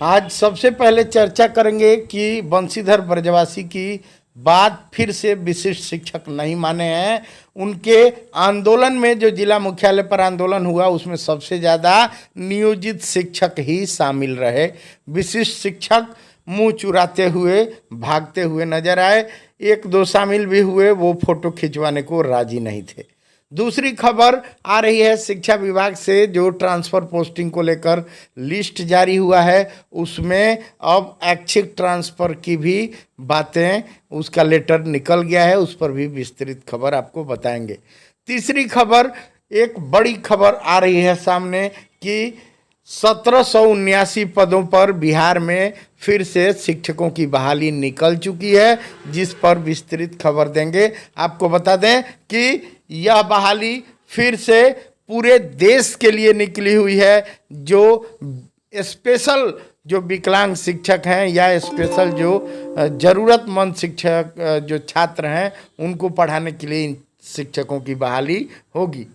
आज सबसे पहले चर्चा करेंगे कि बंशीधर ब्रजवासी की बात फिर से विशिष्ट शिक्षक नहीं माने हैं। उनके आंदोलन में जो जिला मुख्यालय पर आंदोलन हुआ उसमें सबसे ज़्यादा नियोजित शिक्षक ही शामिल रहे। विशिष्ट शिक्षक मुंह चुराते हुए भागते हुए नजर आए। एक दो शामिल भी हुए, वो फोटो खिंचवाने को राजी नहीं थे। दूसरी खबर आ रही है शिक्षा विभाग से, जो ट्रांसफ़र पोस्टिंग को लेकर लिस्ट जारी हुआ है उसमें अब ऐच्छिक ट्रांसफ़र की भी बातें, उसका लेटर निकल गया है, उस पर भी विस्तृत खबर आपको बताएंगे। तीसरी खबर, एक बड़ी खबर आ रही है सामने कि 1779 पदों पर बिहार में फिर से शिक्षकों की बहाली निकल चुकी है, जिस पर विस्तृत खबर देंगे। आपको बता दें कि यह बहाली फिर से पूरे देश के लिए निकली हुई है। जो स्पेशल जो विकलांग शिक्षक हैं या स्पेशल जो ज़रूरतमंद शिक्षक जो छात्र हैं उनको पढ़ाने के लिए इन शिक्षकों की बहाली होगी।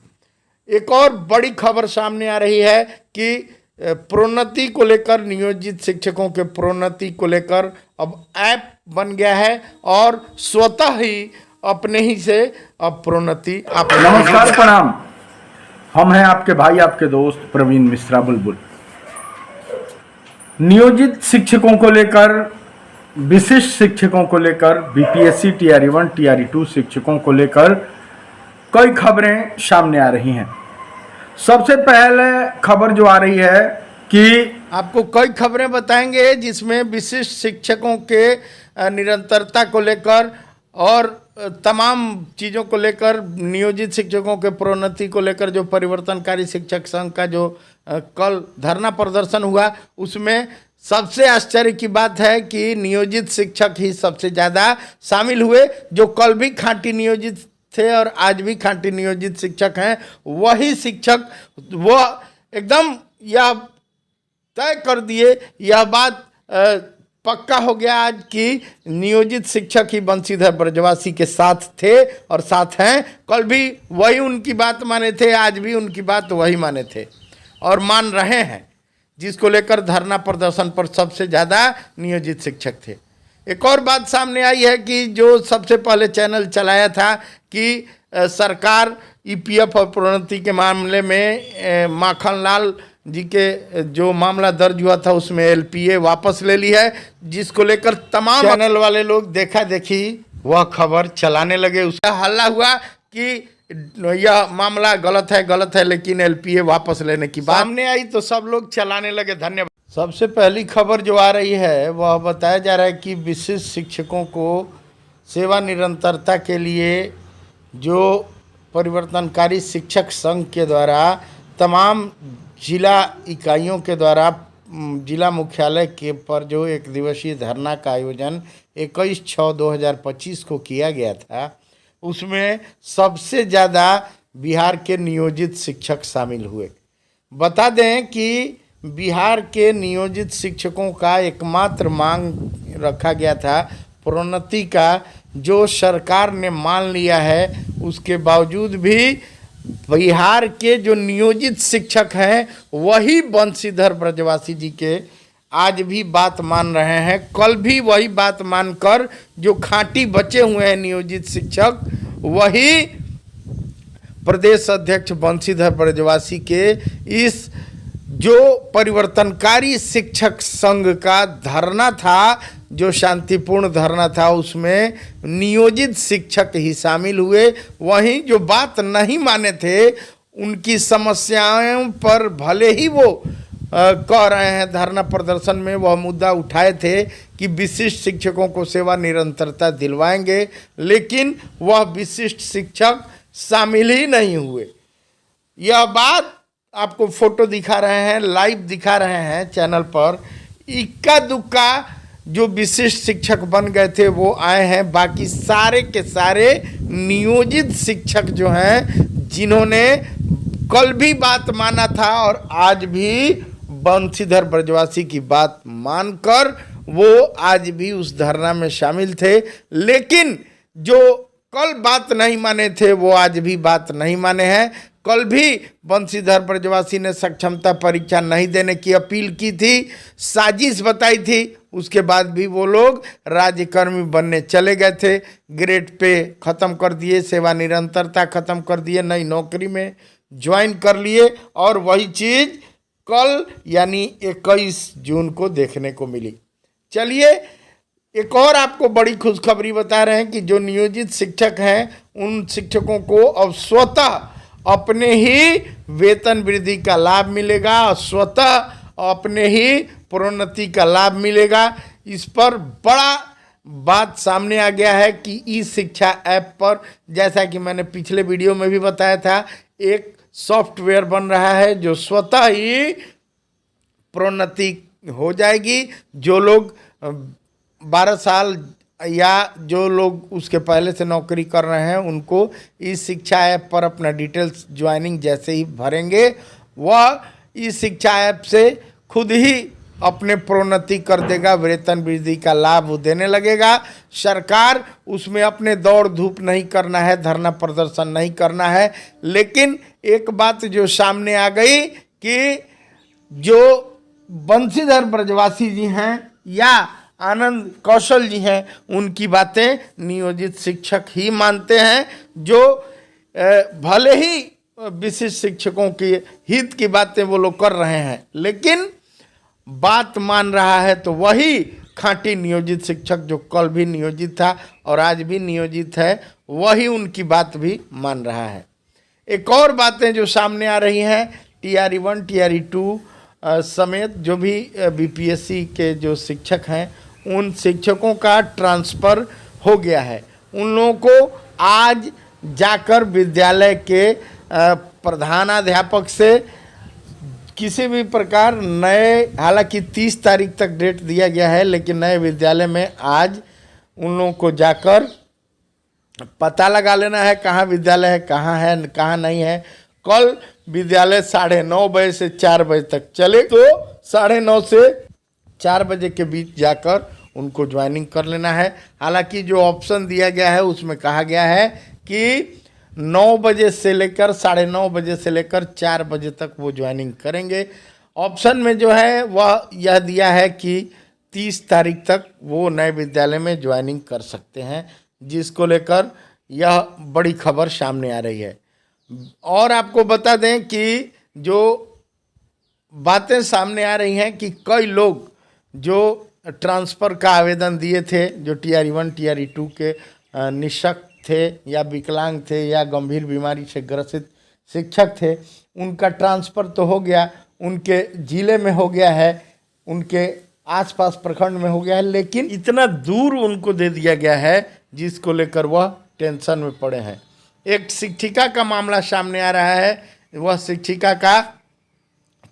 एक और बड़ी खबर सामने आ रही है कि प्रोन्नति को लेकर, नियोजित शिक्षकों के प्रोन्नति को लेकर अब ऐप बन गया है और स्वतः ही अपने ही से अब प्रोन्नति आप। नमस्कार, प्रणाम। हम हैं आपके भाई, आपके दोस्त प्रवीण मिश्रा बुलबुल। नियोजित शिक्षकों को लेकर, विशिष्ट शिक्षकों को लेकर, बीपीएससी टीआरई 1 टीआरई 2 शिक्षकों को लेकर कई खबरें सामने आ रही हैं। सबसे पहले खबर जो आ रही है कि आपको कई खबरें बताएंगे जिसमें विशिष्ट शिक्षकों के निरंतरता को लेकर और तमाम चीज़ों को लेकर, नियोजित शिक्षकों के प्रोन्नति को लेकर जो परिवर्तनकारी शिक्षक संघ का जो कल धरना प्रदर्शन हुआ उसमें सबसे आश्चर्य की बात है कि नियोजित शिक्षक ही सबसे ज़्यादा शामिल हुए। जो कल भी खाँटी नियोजित थे और आज भी खाँटी नियोजित शिक्षक हैं, वही शिक्षक वो एकदम यह तय कर दिए, यह बात पक्का हो गया आज कि नियोजित शिक्षक ही बंशीधर ब्रजवासी के साथ थे और साथ हैं। कल भी वही उनकी बात माने थे, आज भी उनकी बात वही माने थे और मान रहे हैं, जिसको लेकर धरना प्रदर्शन पर सबसे ज़्यादा नियोजित शिक्षक थे। एक और बात सामने आई है कि जो सबसे पहले चैनल चलाया था कि सरकार ईपीएफ और प्रोन्नति के मामले में माखनलाल जी के जो मामला दर्ज हुआ था उसमें एलपीए वापस ले ली है, जिसको लेकर तमाम चैनल वाले लोग देखा देखी वह खबर चलाने लगे। उसका हल्ला हुआ कि यह मामला गलत है, लेकिन एलपीए वापस लेने की बात सामने आई तो सब लोग चलाने लगे। धन्यवाद। सबसे पहली खबर जो आ रही है वह बताया जा रहा है कि विशिष्ट शिक्षकों को सेवा निरंतरता के लिए जो परिवर्तनकारी शिक्षक संघ के द्वारा तमाम जिला इकाइयों के द्वारा जिला मुख्यालय के पर जो एक दिवसीय धरना का आयोजन 21/6/2025 को किया गया था, उसमें सबसे ज़्यादा बिहार के नियोजित शिक्षक शामिल हुए। बता दें कि बिहार के नियोजित शिक्षकों का एकमात्र मांग रखा गया था प्रोन्नति का, जो सरकार ने मान लिया है। उसके बावजूद भी बिहार के जो नियोजित शिक्षक हैं वही बंशीधर ब्रजवासी जी के आज भी बात मान रहे हैं। कल भी वही बात मानकर जो खाँटी बचे हुए हैं नियोजित शिक्षक, वही प्रदेश अध्यक्ष बंशीधर ब्रजवासी के इस जो परिवर्तनकारी शिक्षक संघ का धरना था, जो शांतिपूर्ण धरना था, उसमें नियोजित शिक्षक ही शामिल हुए। वहीं जो बात नहीं माने थे, उनकी समस्याओं पर भले ही वो कह रहे हैं, धरना प्रदर्शन में वह मुद्दा उठाए थे कि विशिष्ट शिक्षकों को सेवा निरंतरता दिलवाएंगे, लेकिन वह विशिष्ट शिक्षक शामिल ही नहीं हुए। यह बात आपको फोटो दिखा रहे हैं, लाइव दिखा रहे हैं चैनल पर। इक्का दुक्का जो विशिष्ट शिक्षक बन गए थे वो आए हैं, बाकी सारे के सारे नियोजित शिक्षक जो हैं, जिन्होंने कल भी बात माना था और आज भी बंशीधर ब्रजवासी की बात मानकर वो आज भी उस धरना में शामिल थे। लेकिन जो कल बात नहीं माने थे वो आज भी बात नहीं माने हैं। कल भी बंशीधर ब्रजवासी ने सक्षमता परीक्षा नहीं देने की अपील की थी, साजिश बताई थी। उसके बाद भी वो लोग राज्यकर्मी बनने चले गए थे, ग्रेड पे ख़त्म कर दिए, सेवा निरंतरता ख़त्म कर दिए, नई नौकरी में ज्वाइन कर लिए। और वही चीज़ कल यानी 21 जून को देखने को मिली। चलिए एक और आपको बड़ी खुशखबरी बता रहे हैं कि जो नियोजित शिक्षक हैं उन शिक्षकों को अब स्वतः अपने ही वेतन वृद्धि का लाभ मिलेगा और स्वतः अपने ही प्रोन्नति का लाभ मिलेगा। इस पर बड़ा बात सामने आ गया है कि ई शिक्षा ऐप पर, जैसा कि मैंने पिछले वीडियो में भी बताया था, एक सॉफ्टवेयर बन रहा है जो स्वतः ही प्रोन्नति हो जाएगी। जो लोग 12 साल या जो लोग उसके पहले से नौकरी कर रहे हैं उनको इस शिक्षा ऐप पर अपना डिटेल्स ज्वाइनिंग जैसे ही भरेंगे, वह इस शिक्षा ऐप से खुद ही अपने प्रोन्नति कर देगा, वेतन वृद्धि का लाभ वो देने लगेगा। सरकार उसमें अपने दौड़ धूप नहीं करना है, धरना प्रदर्शन नहीं करना है। लेकिन एक बात जो सामने आ गई कि जो बंशीधर ब्रजवासी जी हैं या आनंद कौशल जी हैं, उनकी बातें नियोजित शिक्षक ही मानते हैं, जो भले ही विशिष्ट शिक्षकों के हित की बातें वो लोग कर रहे हैं, लेकिन बात मान रहा है तो वही खाँटी नियोजित शिक्षक जो कल भी नियोजित था और आज भी नियोजित है, वही उनकी बात भी मान रहा है। एक और बातें जो सामने आ रही हैं, TRE 1 TRE 2 समेत जो भी BPSC के जो शिक्षक हैं उन शिक्षकों का ट्रांसफ़र हो गया है। उन लोगों को आज जाकर विद्यालय के प्रधानाध्यापक से किसी भी प्रकार नए, हालांकि 30 तारीख तक डेट दिया गया है, लेकिन नए विद्यालय में आज उन लोगों को जाकर पता लगा लेना है कहाँ विद्यालय है, कहाँ नहीं है। कल विद्यालय 9:30 बजे से 4 बजे तक चले, तो 9:30 से 4 बजे के बीच जाकर उनको ज्वाइनिंग कर लेना है। हालांकि जो ऑप्शन दिया गया है उसमें कहा गया है कि 9 बजे से लेकर 9:30 बजे से लेकर 4 बजे तक वो ज्वाइनिंग करेंगे। ऑप्शन में जो है वह यह दिया है कि 30 तारीख तक वो नए विद्यालय में ज्वाइनिंग कर सकते हैं, जिसको लेकर यह बड़ी खबर सामने आ रही है। और आपको बता दें कि जो बातें सामने आ रही हैं कि कई लोग जो ट्रांसफ़र का आवेदन दिए थे, जो TRE 1 TRE 2 के निःशक्त थे या विकलांग थे या गंभीर बीमारी से ग्रसित शिक्षक थे, उनका ट्रांसफ़र तो हो गया, उनके ज़िले में हो गया है, उनके आसपास प्रखंड में हो गया है, लेकिन इतना दूर उनको दे दिया गया है जिसको लेकर वह टेंशन में पड़े हैं। एक शिक्षिका का मामला सामने आ रहा है। वह शिक्षिका का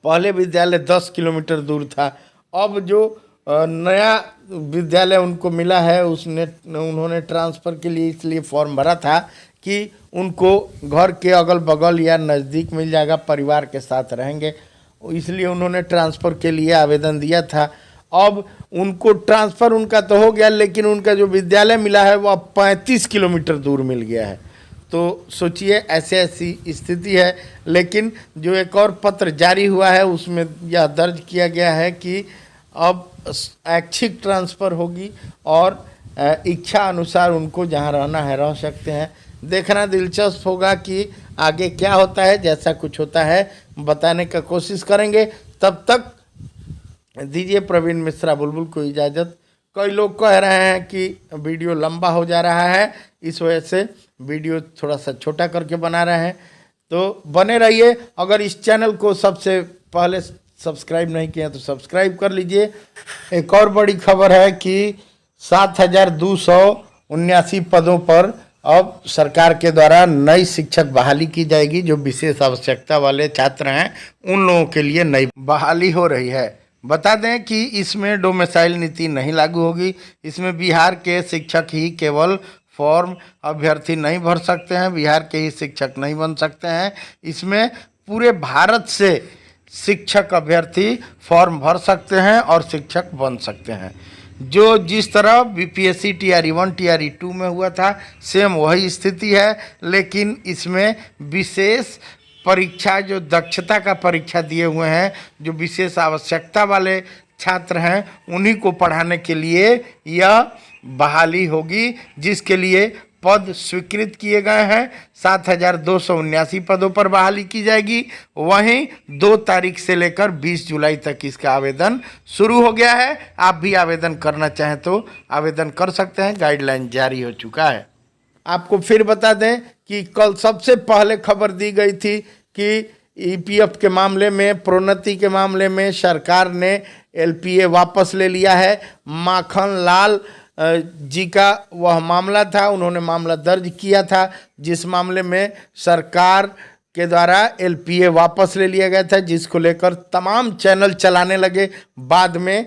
पहले विद्यालय 10 किलोमीटर दूर था, अब जो नया विद्यालय उनको मिला है उन्होंने ट्रांसफ़र के लिए इसलिए फॉर्म भरा था कि उनको घर के अगल बगल या नज़दीक मिल जाएगा, परिवार के साथ रहेंगे, इसलिए उन्होंने ट्रांसफ़र के लिए आवेदन दिया था। अब उनको ट्रांसफ़र उनका तो हो गया, लेकिन उनका जो विद्यालय मिला है वह 35 किलोमीटर दूर मिल गया है। तो सोचिए ऐसी स्थिति है। लेकिन जो एक और पत्र जारी हुआ है उसमें यह दर्ज किया गया है कि अब ऐच्छिक ट्रांसफ़र होगी और इच्छा अनुसार उनको जहां रहना है रह सकते हैं। देखना दिलचस्प होगा कि आगे क्या होता है। जैसा कुछ होता है बताने का कोशिश करेंगे। तब तक दीजिए प्रवीण मिश्रा बुलबुल को इजाज़त। कई लोग कह रहे हैं कि वीडियो लंबा हो जा रहा है, इस वजह से वीडियो थोड़ा सा छोटा करके बना रहे हैं, तो बने रहिए। अगर इस चैनल को सबसे पहले सब्सक्राइब नहीं किया तो सब्सक्राइब कर लीजिए। एक और बड़ी खबर है कि 7,279 पदों पर अब सरकार के द्वारा नई शिक्षक बहाली की जाएगी। जो विशेष आवश्यकता वाले छात्र हैं उन लोगों के लिए नई बहाली हो रही है। बता दें कि इसमें डोमिसाइल नीति नहीं लागू होगी। इसमें बिहार के शिक्षक ही केवल फॉर्म अभ्यर्थी नहीं भर सकते हैं, बिहार के ही शिक्षक नहीं बन सकते हैं। इसमें पूरे भारत से शिक्षक अभ्यर्थी फॉर्म भर सकते हैं और शिक्षक बन सकते हैं। जो जिस तरह BPSC TRE 1 TRE 2 में हुआ था, सेम वही स्थिति है, लेकिन इसमें विशेष परीक्षा जो दक्षता का परीक्षा दिए हुए हैं, जो विशेष आवश्यकता वाले छात्र हैं उन्हीं को पढ़ाने के लिए यह बहाली होगी, जिसके लिए पद स्वीकृत किए गए हैं। 7,279 पदों पर बहाली की जाएगी। वहीं 2 तारीख से लेकर 20 जुलाई तक इसका आवेदन शुरू हो गया है। आप भी आवेदन करना चाहें तो आवेदन कर सकते हैं, गाइडलाइन जारी हो चुका है। आपको फिर बता दें कि कल सबसे पहले खबर दी गई थी कि ईपीएफ के मामले में, प्रोन्नति के मामले में सरकार ने एलपीए वापस ले लिया है। माखन लाल जी का वह मामला था, उन्होंने मामला दर्ज किया था जिस मामले में सरकार के द्वारा एलपीए वापस ले लिया गया था, जिसको लेकर तमाम चैनल चलाने लगे। बाद में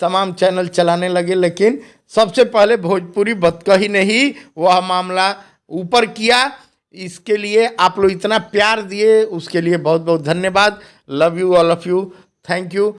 तमाम चैनल चलाने लगे, लेकिन सबसे पहले भोजपुरी बतकही ने ही वह मामला ऊपर किया। इसके लिए आप लोग इतना प्यार दिए, उसके लिए बहुत बहुत धन्यवाद। Love you all of you, thank you.